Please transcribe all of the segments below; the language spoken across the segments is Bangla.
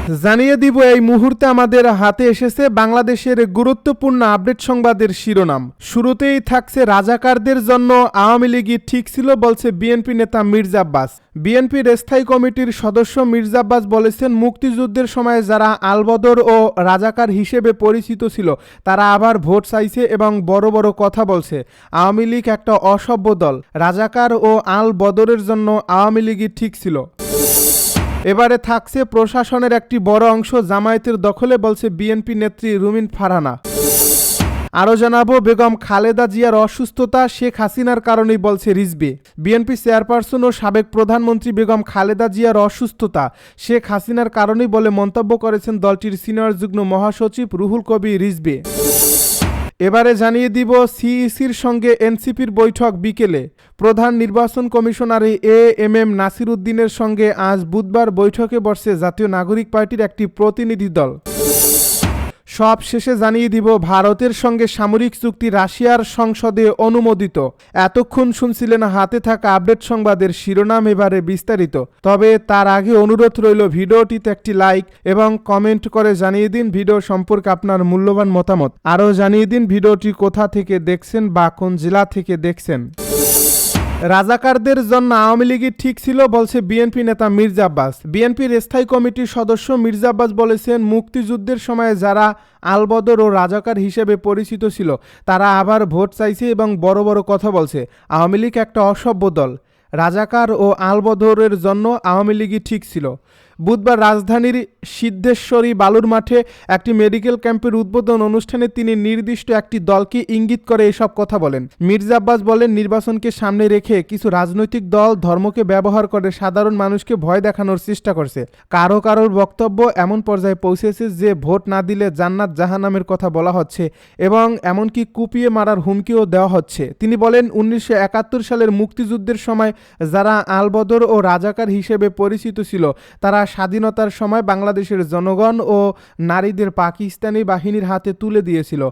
জানিয়ে দিব এই মুহূর্তে আমাদের হাতে এসেছে বাংলাদেশের গুরুত্বপূর্ণ আপডেট সংবাদের শিরোনাম। শুরুতেই থাকছে রাজাকারদের জন্য আওয়ামী লীগই ঠিক ছিল বলছে বিএনপি নেতা মির্জা আব্বাস। বিএনপির স্থায়ী কমিটির সদস্য মির্জা আব্বাস বলেছেন, মুক্তিযুদ্ধের সময় যারা আলবদর ও রাজাকার হিসেবে পরিচিত ছিল তারা আবার ভোট চাইছে এবং বড় বড় কথা বলছে। আওয়ামী লীগ একটা অসভ্য দল। রাজাকার ও আল বদরের জন্য আওয়ামী লীগই ঠিক ছিল। এবারে থাকছে প্রশাসনের একটি বড় অংশ জামায়াতের দখলে বলছে বিএনপি নেত্রী রুমিন ফারহানা। আরও জানাবো, বেগম খালেদা জিয়ার অসুস্থতা শেখ হাসিনার কারণেই বলছে রিজভী। বিএনপি চেয়ারপারসন ও সাবেক প্রধানমন্ত্রী বেগম খালেদা জিয়ার অসুস্থতা শেখ হাসিনার কারণেই বলে মন্তব্য করেছেন দলটির সিনিয়র যুগ্ম মহাসচিব রুহুল কবির রিজভী। এবারে জানিয়ে দিব, সিইসির সঙ্গে এনসিপির বৈঠক বিকেলে। প্রধান নির্বাচন কমিশনার এএমএম নাসির উদ্দিনের সঙ্গে আজ বুধবার বৈঠকে বসছে জাতীয় নাগরিক পার্টির একটি প্রতিনিধি দল। সব শেষে জানিয়ে দিব, ভারতের সঙ্গে সামরিক চুক্তি রাশিয়ার সংসদে অনুমোদিত। এতক্ষণ শুনছিলেন হাতে থাকা আপডেট সংবাদের শিরোনাম, এবারে বিস্তারিত। তবে তার আগে অনুরোধ রইল ভিডিওটিতে একটি লাইক এবং কমেন্ট করে জানিয়ে দিন ভিডিও সম্পর্কে আপনার মূল্যবান মতামত। আরও জানিয়ে দিন ভিডিওটি কোথা থেকে দেখছেন বা কোন জেলা থেকে দেখছেন। রাজাকারদের জন্য আওয়ামী লীগই ঠিক ছিল বলছে বিএনপি নেতা মির্জা আব্বাস। বিএনপির স্থায়ী কমিটির সদস্য মির্জা আব্বাস বলেছেন, মুক্তিযুদ্ধের সময় যারা আলবদর ও রাজাকার হিসেবে পরিচিত ছিল তারা আবার ভোট চাইছে এবং বড় বড় কথা বলছে। আওয়ামী লীগ একটা অসভ্য দল। রাজাকার ও আলবদরের জন্য আওয়ামী লীগই ঠিক ছিল। বুধবার রাজধানীর সিদ্ধেশ্বরী বালুর মাঠে একটি মেডিকেল ক্যাম্পের উদ্বোধন অনুষ্ঠানে তিনি নির্দিষ্ট একটি দলকে ইঙ্গিত করে এসব কথা বলেন। মির্জা আব্বাস বলেন, নির্বাচনকে সামনে রেখে কিছু রাজনৈতিক দল ধর্মকে ব্যবহার করে সাধারণ মানুষকে ভয় দেখানোর চেষ্টা করছে। কারোর বক্তব্য এমন পর্যায়ে পৌঁছেছে যে ভোট না দিলে জান্নাত জাহান্নামের কথা বলা হচ্ছে এবং এমনকি কুপিয়ে মারার হুমকিও দেওয়া হচ্ছে। তিনি বলেন, 1971 সালের মুক্তিযুদ্ধের সময় যারা আলবদর ও রাজাকার হিসেবে পরিচিত ছিল তারা স্বাধীনতার সময় বাংলাদেশের জনগণ ও নারীদের পাকিস্তানি বাহিনীর হাতে তুলে দিয়েছিল।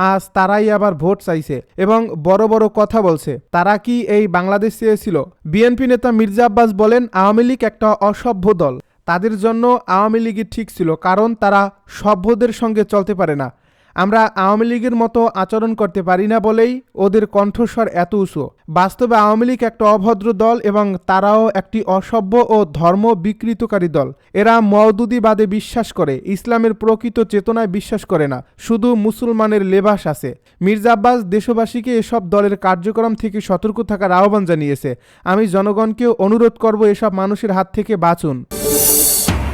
আজ তারাই আবার ভোট চাইছে এবং বড় বড় কথা বলছে। তারা কি এই বাংলাদেশ চেয়েছিল? বিএনপি নেতা মির্জা আব্বাস বলেন, আওয়ামী লীগ একটা অসভ্য দল। তাদের জন্য আওয়ামী লীগই ঠিক ছিল, কারণ তারা সভ্যদের সঙ্গে চলতে পারে না। আমরা আওয়ামী লীগের মতো আচরণ করতে পারি না বলেই ওদের কণ্ঠস্বর এত উঁচু। বাস্তবে আওয়ামী লীগ একটা অভদ্র দল এবং তারাও একটি অসভ্য ও ধর্ম বিকৃতকারী দল। এরা মওদুদিবাদে বিশ্বাস করে, ইসলামের প্রকৃত চেতনায় বিশ্বাস করে না, শুধু মুসলমানের লেবাস আছে। মির্জা আব্বাস দেশবাসীকে এসব দলের কার্যক্রম থেকে সতর্ক থাকার আহ্বান জানিয়েছে। আমি জনগণকে অনুরোধ করব, এসব মানুষের হাত থেকে বাঁচুন।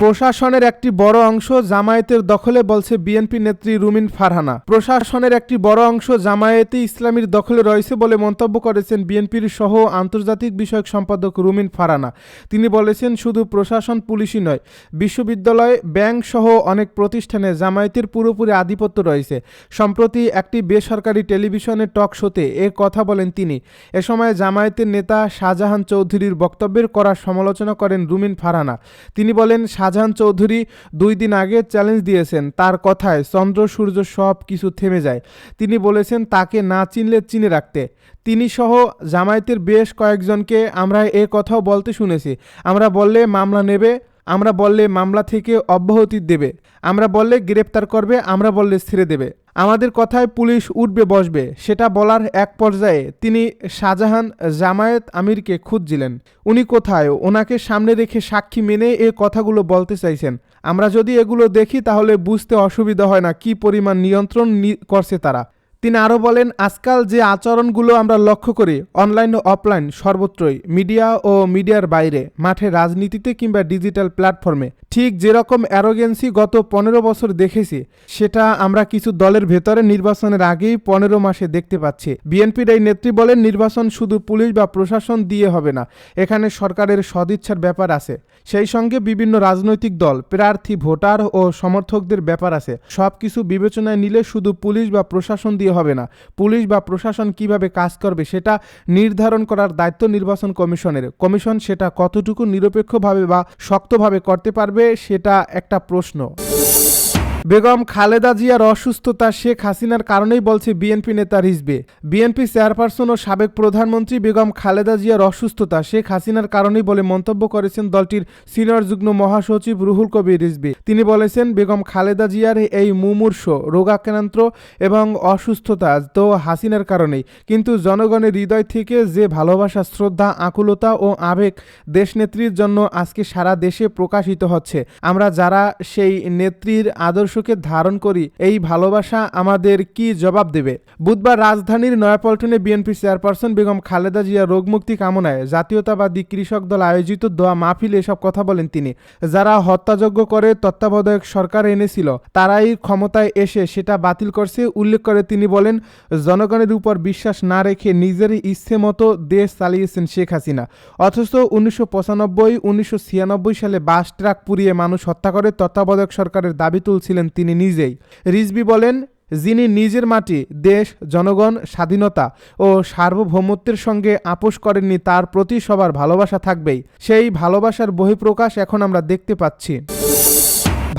প্রশাসনের একটি বড় অংশ জামায়াতের দখলে বলছে বিএনপি নেত্রী রুমিন ফারহানা। প্রশাসনের একটি বড় অংশ জামায়াতে ইসলামীর দখলে রয়েছে বলে মন্তব্য করেছেন বিএনপির সহ আন্তর্জাতিক বিষয়ক সম্পাদক রুমিন ফারহানা। তিনি বলেছেন, শুধু প্রশাসন পুলিশই নয়, বিশ্ববিদ্যালয়, ব্যাংক সহ অনেক প্রতিষ্ঠানে জামায়াতের পুরোপুরি আধিপত্য রয়েছে। সম্প্রতি একটি বেসরকারি টেলিভিশনের টক শোতে এ কথা বলেন তিনি। এ সময় জামায়াতের নেতা শাহজাহান চৌধুরীর বক্তব্যের কড়া সমালোচনা করেন রুমিন ফারহানা। তিনি বলেন, শাহজাহান চৌধুরী 2 দিন আগে চ্যালেঞ্জ দিয়েছেন, তার কথায় চন্দ্র সূর্য সব কিছু থেমে যায়। তিনি বলেছেন তাকে না চিনলে চিনে রাখতে। তিনি সহ জামায়াতের বেশ কয়েকজনকে আমরা এ কথাও বলতে শুনেছি, আমরা বললে মামলা নেবে, আমরা বললে মামলা থেকে অব্যাহতি দেবে, আমরা বললে গ্রেপ্তার করবে, আমরা বললে ছেড়ে দেবে। আমাদের কথায় পুলিশ উঠবে বসবে। সেটা বলার এক পর্যায়ে তিনি শাহজাহান জামায়াত আমিরকে খুঁজছিলেন। উনি কোথায়? ওনাকে সামনে রেখে সাক্ষী মেনে এ কথাগুলো বলতে চাইছেন। আমরা যদি এগুলো দেখি তাহলে বুঝতে অসুবিধা হয় না কি পরিমাণ নিয়ন্ত্রণ করছে তারা। তিনি আরও বলেন, আজকাল যে আচরণগুলো আমরা লক্ষ্য করি অনলাইন ও অফলাইন সর্বত্রই, মিডিয়া ও মিডিয়ার বাইরে, মাঠে, রাজনীতিতে কিংবা ডিজিটাল প্ল্যাটফর্মে, ঠিক যেরকম অ্যারোগেন্সি গত 15 বছর দেখেছি সেটা আমরা কিছু দলের ভেতরে নির্বাচনের আগেই 15 মাসে দেখতে পাচ্ছি। বিএনপির এই নেত্রী বলেন, নির্বাচন শুধু পুলিশ বা প্রশাসন দিয়ে হবে না, এখানে সরকারের সদিচ্ছার ব্যাপার আছে। সেই সঙ্গে বিভিন্ন রাজনৈতিক দল, প্রার্থী, ভোটার ও সমর্থকদের ব্যাপার আছে। সব কিছু বিবেচনায় নিলে শুধু পুলিশ বা প্রশাসন দিয়ে হবে না। পুলিশ বা প্রশাসন কিভাবে কাজ করবে সেটা নির্ধারণ করার দায়িত্ব নির্বাচন কমিশনের। কমিশন সেটা কতটুকু নিরপেক্ষভাবে বা শক্তভাবে করতে পারবে সেটা একটা প্রশ্ন। বেগম খালেদা জিয়ার অসুস্থতা শেখ হাসিনার কারণেই বলছে বিএনপি নেতা রিজভী। বিএনপি চেয়ারপারসন ও সাবেক প্রধানমন্ত্রী বেগম খালেদা জিয়ার অসুস্থতা শেখ হাসিনার কারণেই বলে মন্তব্য করেছেন দলটির সিনিয়র যুগ্ম মহাসচিব রুহুল কবির রিজভী। তিনি বলেছেন, বেগম খালেদা জিয়ার এই মুমূর্ষ রোগাক্রান্ত এবং অসুস্থতা তো হাসিনার কারণেই, কিন্তু জনগণের হৃদয় থেকে যে ভালোবাসা, শ্রদ্ধা, আকুলতা ও আবেগ দেশনেত্রীর জন্য আজকে সারা দেশে প্রকাশিত হচ্ছে। আমরা যারা সেই নেত্রীর আদর্শকে ধারণ করি, এই ভালোবাসা আমাদের কি জবাব দেবে? বুধবার রাজধানীর নয়াপল্টনে বিএনপি চেয়ারপারসন বেগম খালেদা জিয়া রোগমুক্তি কামনায় জাতীয়তাবাদী কৃষক দল আয়োজিত দোয়া মাহফিলে এসব কথা বলেন তিনি। যারা হত্যাযজ্ঞ করে তত্ত্বাবধায়ক সরকার এনেছিল, তারাই ক্ষমতায় এসে সেটা বাতিল করছে উল্লেখ করে তিনি বলেন, জনগণের উপর বিশ্বাস না রেখে নিজের ইচ্ছে মতো দেশ চালিয়েছেন শেখ হাসিনা। অথচ 1995-1996 সালে বাস ট্রাক পুড়িয়ে মানুষ হত্যা করে তত্ত্বাবধায়ক সরকারের দাবি তুলছিলেন তিনি নিজেই। রিজভী বলেন, যিনি নিজের মাটি, দেশ, জনগণ, স্বাধীনতা ও সার্বভৌমত্বের সঙ্গে আপোষ করেননি, তার প্রতি সবার ভালোবাসা থাকবেই। সেই ভালোবাসার বহিঃপ্রকাশ এখন আমরা দেখতে পাচ্ছি।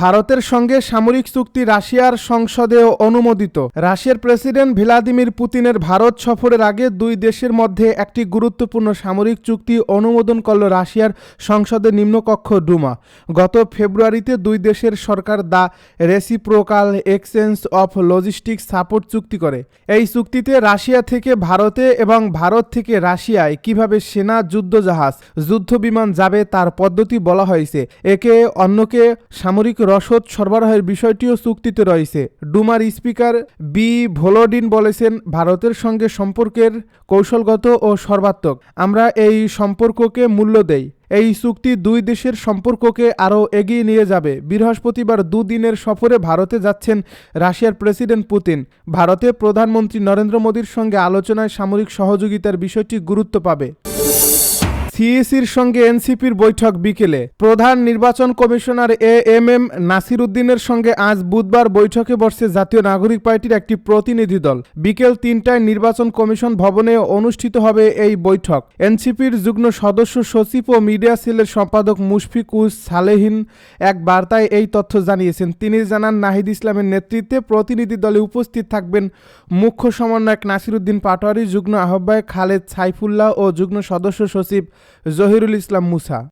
ভারতের সঙ্গে সামরিক চুক্তি রাশিয়ার সংসদে অনুমোদিত। রাশিয়ার প্রেসিডেন্ট ভ্লাদিমির পুতিনের ভারত সফরের আগে দুই দেশের মধ্যে একটি গুরুত্বপূর্ণ সামরিক চুক্তি অনুমোদন করল রাশিয়ার সংসদের নিম্নকক্ষ ডুমা। গত ফেব্রুয়ারিতে দুই দেশের সরকার the reciprocal exchange of logistics support চুক্তি করে। এই চুক্তিতে রাশিয়া থেকে ভারতে এবং ভারত থেকে রাশিয়ায় কিভাবে সেনা, যুদ্ধজাহাজ, যুদ্ধবিমান যাবে তার পদ্ধতি বলা হয়েছে। একে অন্যকে সামরিক রসদ সরবরাহের বিষয়টিও চুক্তিতে রয়েছে। ডুমার স্পিকার বি ভলোডিন বলেছেন, ভারতের সঙ্গে সম্পর্কের কৌশলগত ও সর্বাত্মক। আমরা এই সম্পর্ককে মূল্য দেই। এই চুক্তি দুই দেশের সম্পর্ককে আরও এগিয়ে নিয়ে যাবে। বৃহস্পতিবার দুদিনের সফরে ভারতে যাচ্ছেন রাশিয়ার প্রেসিডেন্ট পুতিন। ভারতে প্রধানমন্ত্রী নরেন্দ্র মোদীর সঙ্গে আলোচনায় সামরিক সহযোগিতার বিষয়টি গুরুত্ব পাবে। সিইসির সঙ্গে এনসিপির বৈঠক বিকেলে। প্রধান নির্বাচন কমিশনার এএমএম নাসির উদ্দিনের সঙ্গে আজ বুধবার বৈঠকে বসছে জাতীয় নাগরিক পার্টির একটি প্রতিনিধি দল। বিকেল ৩টায় নির্বাচন কমিশন ভবনে অনুষ্ঠিত হবে এই বৈঠক। এনসিপির যুগ্ম সদস্য সচিব ও মিডিয়া সেলের সম্পাদক মুশফিকুস সালেহীন এক বার্তায় এই তথ্য জানিয়েছেন। তিনি জানান, নাহিদ ইসলামের নেতৃত্বে প্রতিনিধি দলে উপস্থিত থাকবেন মুখ্য সমন্বয়ক নাসির উদ্দিন পাটোয়ারি, যুগ্ম আহ্বায়ক খালেদ সাইফুল্লাহ ও যুগ্ম সদস্য সচিব জহিরুল ইসলাম মুসা।